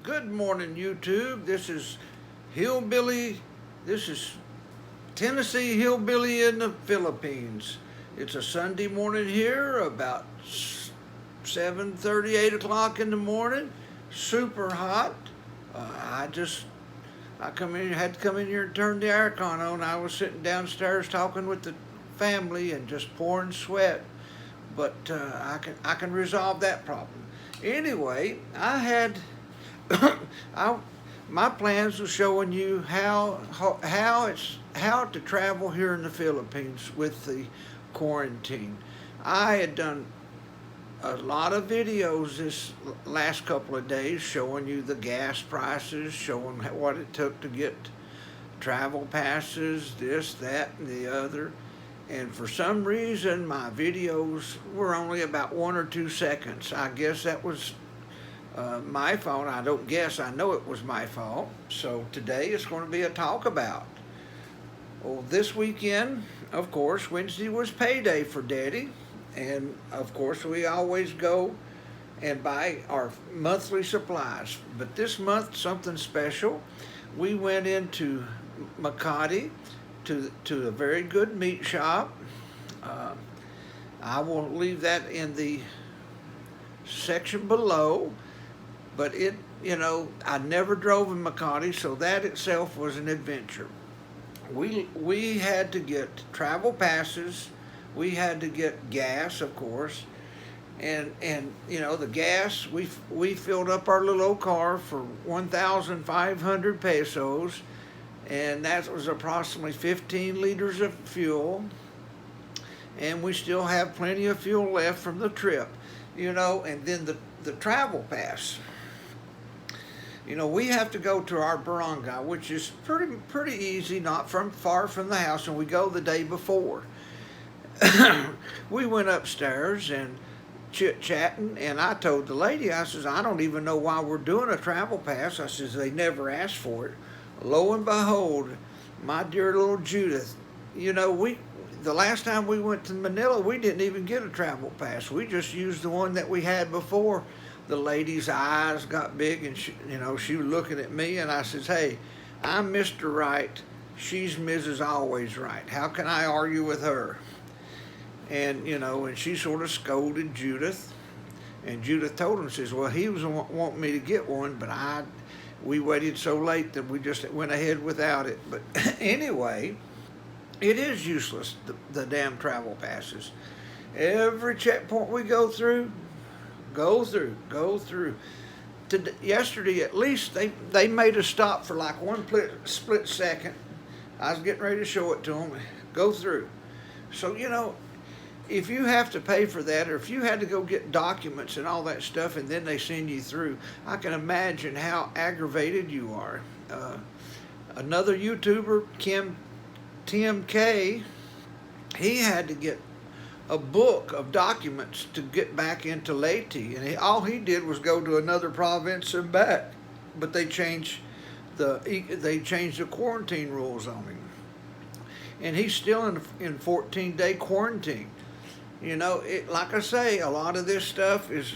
Good morning, YouTube. This is Hillbilly. This is Tennessee Hillbilly in the Philippines. It's a Sunday morning here, about 7:30, 8 o'clock in the morning. Super hot. I had to come in here and turn the aircon on. I was sitting downstairs talking with the family and just pouring sweat. But I can resolve that problem. Anyway, I my plans were showing you how to travel here in the Philippines with the quarantine. I had done a lot of videos this last couple of days showing you the gas prices, showing what it took to get travel passes, this, that, and the other. And for some reason, my videos were only about 1 or 2 seconds. I guess that was my fault. I don't guess, I know it was my fault. So today it's going to be a talk about. Well, this weekend, of course, Wednesday was payday for Daddy. And of course, we always go and buy our monthly supplies. But this month, something special. We went into Makiti to a very good meat shop. I will leave that in the section below, but I never drove in Makiti, so that itself was an adventure. We had to get travel passes, we had to get gas, of course, and the gas, we filled up our little old car for 1,500 pesos, and that was approximately 15 liters of fuel, and we still have plenty of fuel left from the trip, and then the travel pass. We have to go to our barangay, which is pretty easy, not far from the house, and we go the day before. We went upstairs and chit-chatting, and I told the lady, I says, I don't even know why we're doing a travel pass. I says, they never asked for it. Lo and behold, my dear little Judith, the last time we went to Manila, we didn't even get a travel pass. We just used the one that we had before. The lady's eyes got big, and she was looking at me, and I says, hey, I'm Mr. Right. She's Mrs. Always Right. How can I argue with her? And, and she sort of scolded Judith. And Judith told him, says, well, he was wanting me to get one, but we waited so late that we just went ahead without it. But anyway, it is useless, the damn travel passes. Every checkpoint we go through. Yesterday, at least, they made us stop for like one split second. I was getting ready to show it to them. Go through. So, if you have to pay for that, or if you had to go get documents and all that stuff, and then they send you through, I can imagine how aggravated you are. Another YouTuber, Tim K, he had to get a book of documents to get back into Leyte, and all he did was go to another province and back. But they changed the quarantine rules on him, and he's still in 14-day quarantine. Like I say, a lot of this stuff is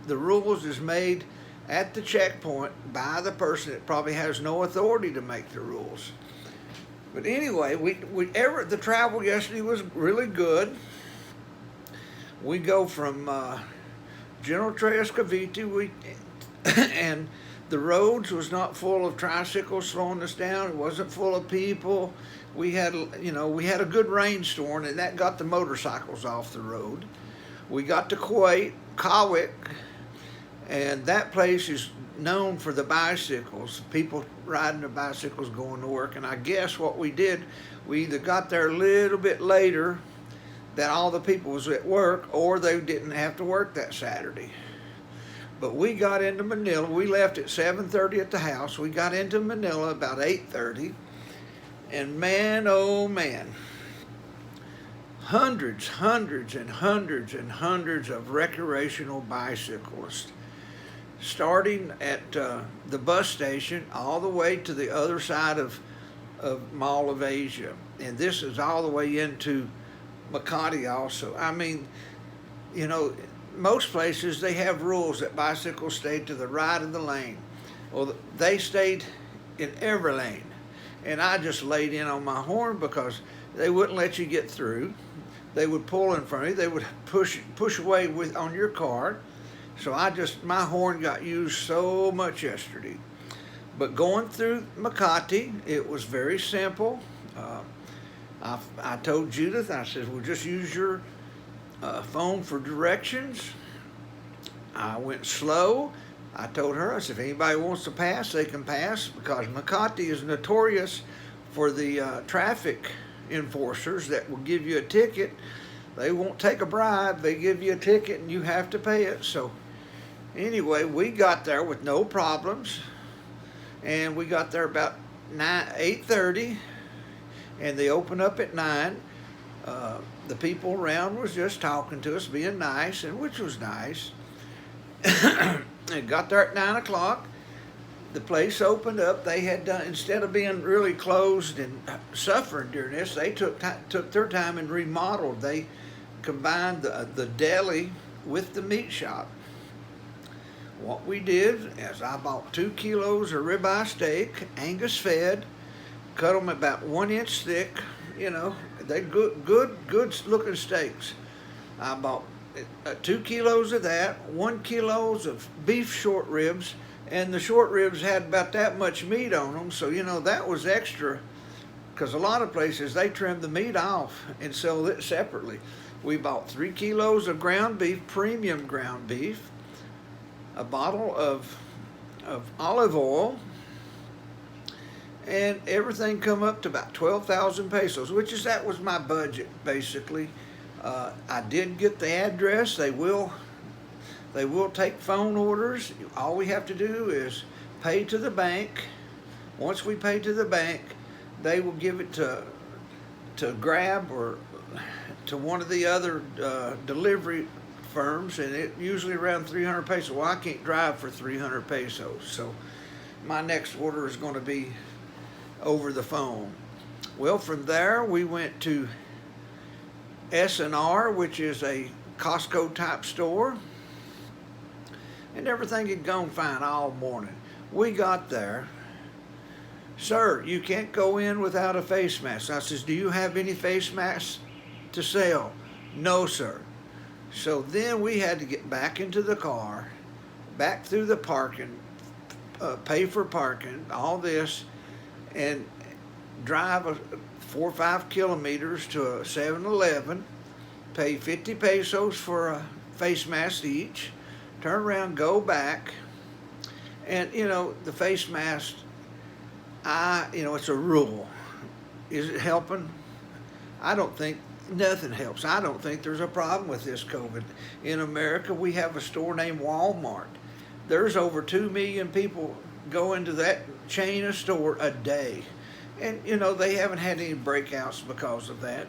the rules is made at the checkpoint by the person that probably has no authority to make the rules. But anyway, the travel yesterday was really good. We go from General Tres Cavite, and the roads was not full of tricycles slowing us down. It wasn't full of people. We had a good rainstorm, and that got the motorcycles off the road. We got to Kawik, and that place is known for the bicycles, people riding their bicycles going to work. And I guess what we did, we either got there a little bit later that all the people was at work, or they didn't have to work that Saturday. But we got into Manila. We left at 7:30 at the house. We got into Manila about 8:30. And man, oh man, hundreds and hundreds of recreational bicyclists, starting at the bus station all the way to the other side of Mall of Asia. And this is all the way into Makati also. I mean, most places they have rules that bicycles stay to the right of the lane. Well, they stayed in every lane, and I just laid in on my horn because they wouldn't let you get through. They would pull in front of you. They would push away on your car. So my horn got used so much yesterday. But going through Makati, it was very simple. I told Judith, I said, well, just use your phone for directions. I went slow. I told her, I said, if anybody wants to pass, they can pass, because Makati is notorious for the traffic enforcers that will give you a ticket. They won't take a bribe. They give you a ticket and you have to pay it. So anyway, we got there with no problems, and we got there about 8:30, and they opened up at 9. The people around was just talking to us, being nice, and which was nice. And got there at 9 o'clock. The place opened up. They had done, instead of being really closed and suffering during this, they took their time and remodeled. They combined the deli with the meat shop. What we did is I bought 2 kilos of ribeye steak, Angus fed, cut them about 1 inch thick. You know, they're good looking steaks. I bought 2 kilos of that, 1 kilos of beef short ribs, and the short ribs had about that much meat on them, so you know that was extra, because a lot of places they trim the meat off and sell it separately. We bought 3 kilos of ground beef, premium ground beef, a bottle of olive oil, and everything come up to about 12,000 pesos, that was my budget basically. I did get the address. They will take phone orders. All we have to do is pay to the bank. Once we pay to the bank, they will give it to Grab or to one of the other delivery firms, and it usually around 300 pesos. Well, I can't drive for 300 pesos, so my next order is going to be over the phone. Well, from there we went to S&R, which is a Costco type store, and everything had gone fine all morning. We got there. Sir, you can't go in without a face mask. I says, do you have any face masks to sell? No, sir. So then we had to get back into the car, back through the parking, pay for parking, all this, and drive 4 or 5 kilometers to a 7-Eleven, pay 50 pesos for a face mask each, turn around, go back, and you know, the face mask, it's a rule. Is it helping? I don't think nothing helps. I don't think there's a problem with this COVID. In America, we have a store named Walmart. There's over 2 million people go into that chain of store a day. And, you know, they haven't had any breakouts because of that.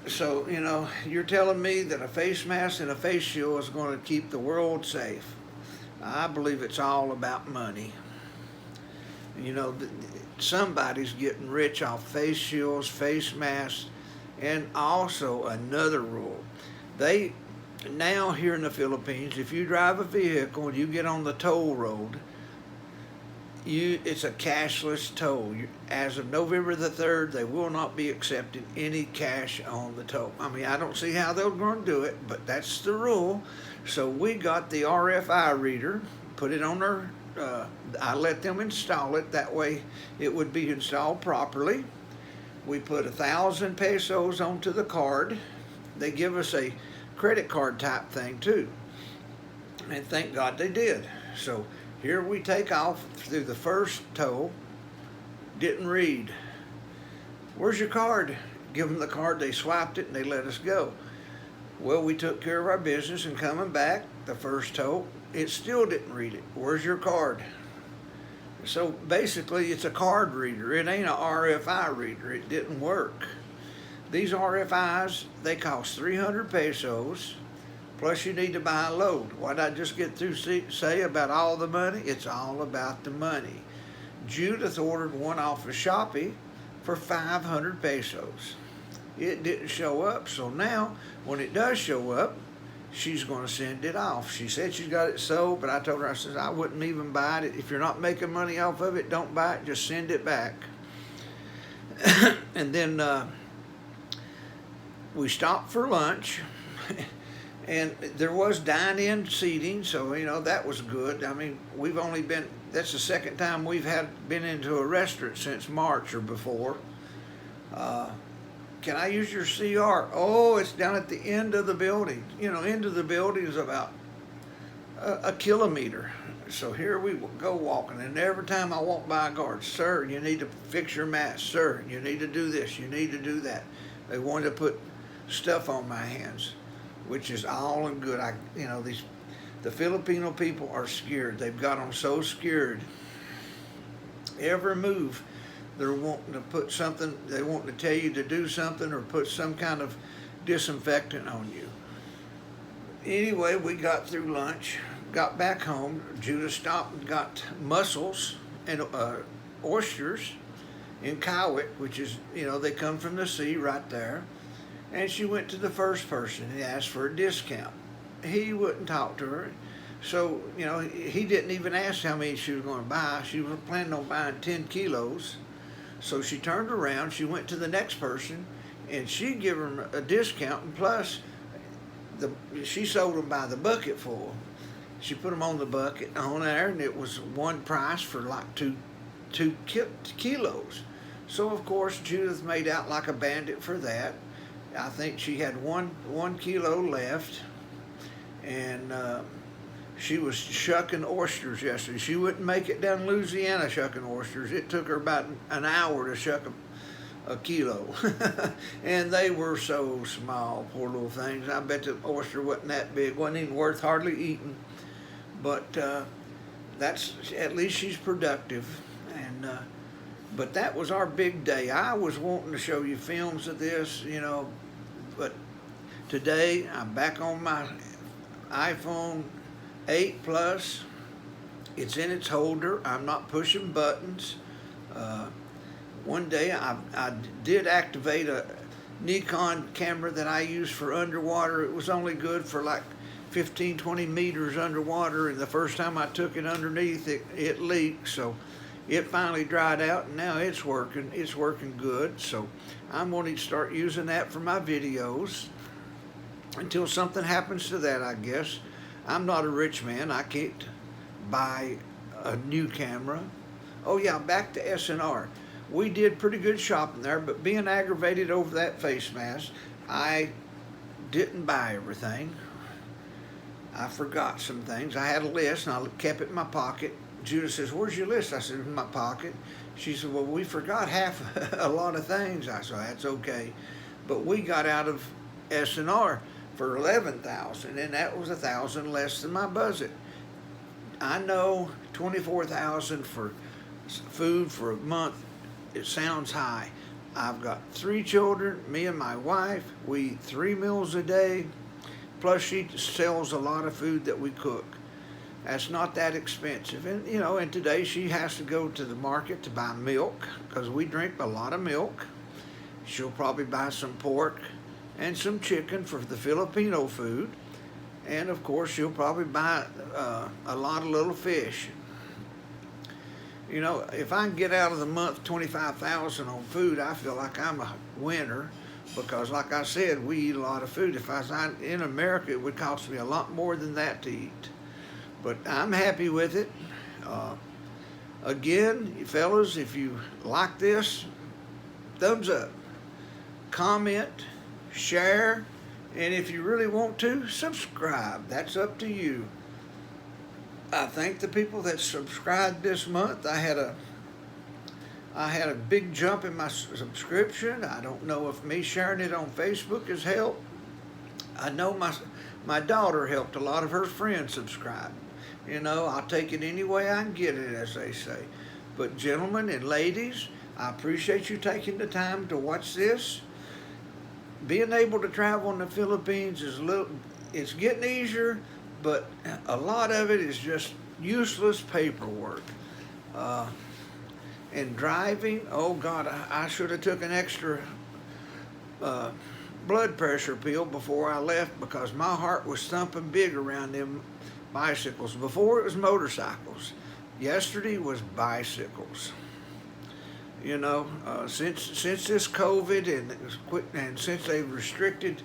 So, you know, you're telling me that a face mask and a face shield is going to keep the world safe. I believe it's all about money. You know, somebody's getting rich off face shields, face masks, and also another rule. They, now here in the Philippines, if you drive a vehicle and you get on the toll road, it's a cashless toll. As of November the 3rd, they will not be accepting any cash on the toll. I mean, I don't see how they're going to do it, but that's the rule. So we got the RFI reader, put it on their, I let them install it. That way it would be installed properly. We put 1,000 pesos onto the card. They give us a credit card type thing too. And thank God they did. So here we take off through the first toll. Didn't read. Where's your card? Give them the card. They swiped it and they let us go. Well, we took care of our business, and coming back, the first toll, it still didn't read it. Where's your card? So basically, it's a card reader. It ain't a RFI reader. It didn't work. These RFIs, they cost 300 pesos. Plus you need to buy a load. What I just get through say about all the money? It's all about the money. Judith ordered one off of Shopee for 500 pesos. it didn't show up. So now, when it does show up, she's going to send it off. She said she's got it sold, but I told her, I said, I wouldn't even buy it. If you're not making money off of it, don't buy it. Just send it back. And then we stopped for lunch. And there was dine-in seating, so, that was good. I mean, that's the second time we've been into a restaurant since March or before. Can I use your CR? Oh, it's down at the end of the building. End of the building is about a kilometer. So here we go walking, and every time I walk by a guard, sir, you need to fix your mask. Sir, you need to do this. You need to do that. They wanted to put stuff on my hands, which is all in good. The Filipino people are scared. They've got them so scared. Every move, they're wanting to put something, they want to tell you to do something or put some kind of disinfectant on you. Anyway, we got through lunch, got back home. Judah stopped and got mussels and oysters in Cowick, which is, they come from the sea right there. And she went to the first person and asked for a discount. He wouldn't talk to her. So, he didn't even ask how many she was going to buy. She was planning on buying 10 kilos. So she turned around, she went to the next person, and she gave her a discount, and plus, she sold them by the bucket full. She put them on the bucket on there, and it was one price for like two kilos. So, of course, Judith made out like a bandit for that. I think she had one kilo left, and she was shucking oysters yesterday. She wouldn't make it down Louisiana shucking oysters. It took her about an hour to shuck a kilo. And they were so small, poor little things. I bet the oyster wasn't that big. Wasn't even worth hardly eating. But that's, at least she's productive. And but that was our big day. I was wanting to show you films of this, but today I'm back on my iPhone 8 Plus. It's in its holder. I'm not pushing buttons. One day I did activate a Nikon camera that I use for underwater. It was only good for like 15, 20 meters underwater, and the first time I took it underneath, it leaked. So it finally dried out, and now it's working. It's working good. So I'm going to start using that for my videos until something happens to that, I guess. I'm not a rich man. I can't buy a new camera. Oh yeah, back to SNR. We did pretty good shopping there, but being aggravated over that face mask, I didn't buy everything. I forgot some things. I had a list, and I kept it in my pocket. Judah says, "Where's your list?" I said, "In my pocket." She said, "Well, we forgot a lot of things." I said, "That's okay." But we got out of SNR for $11,000, and that was $1,000 less than my budget. I know $24,000 for food for a month, it sounds high. I've got 3 children, me and my wife. We eat 3 meals a day, plus she sells a lot of food that we cook. That's not that expensive. And and today she has to go to the market to buy milk, because we drink a lot of milk. She'll probably buy some pork and some chicken for the Filipino food. And of course, she'll probably buy a lot of little fish. If I can get out of the month $25,000 on food, I feel like I'm a winner, because like I said, we eat a lot of food. If I was in America, it would cost me a lot more than that to eat. But I'm happy with it. Again, fellas, if you like this, thumbs up, comment, share, and if you really want to, subscribe. That's up to you. I thank the people that subscribed this month. I had a big jump in my subscription. I don't know if me sharing it on Facebook has helped. I know my daughter helped a lot of her friends subscribe. I'll take it any way I can get it, as they say. But gentlemen and ladies, I appreciate you taking the time to watch this. Being able to travel in the Philippines it's getting easier, but a lot of it is just useless paperwork. And driving, oh God, I should have took an extra uh, blood pressure pill before I left because my heart was thumping big around them bicycles. Before it was motorcycles. Yesterday was bicycles. You know, since this COVID and since they've restricted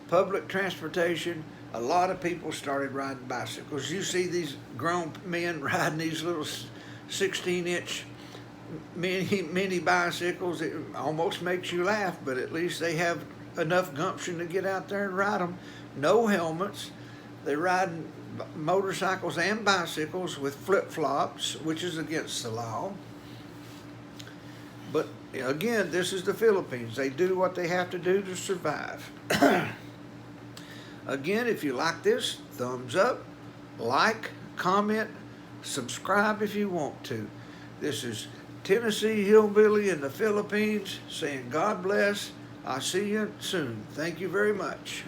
public transportation, a lot of people started riding bicycles. You see these grown men riding these little 16-inch mini bicycles. It almost makes you laugh, but at least they have enough gumption to get out there and ride them. No helmets. They're riding motorcycles and bicycles with flip-flops, which is against the law. But again, this is the Philippines. They do what they have to do to survive. Again, if you like this, thumbs up, like, comment, subscribe if you want to. This is Tennessee Hillbilly in the Philippines saying God bless. I'll see you soon. Thank you very much.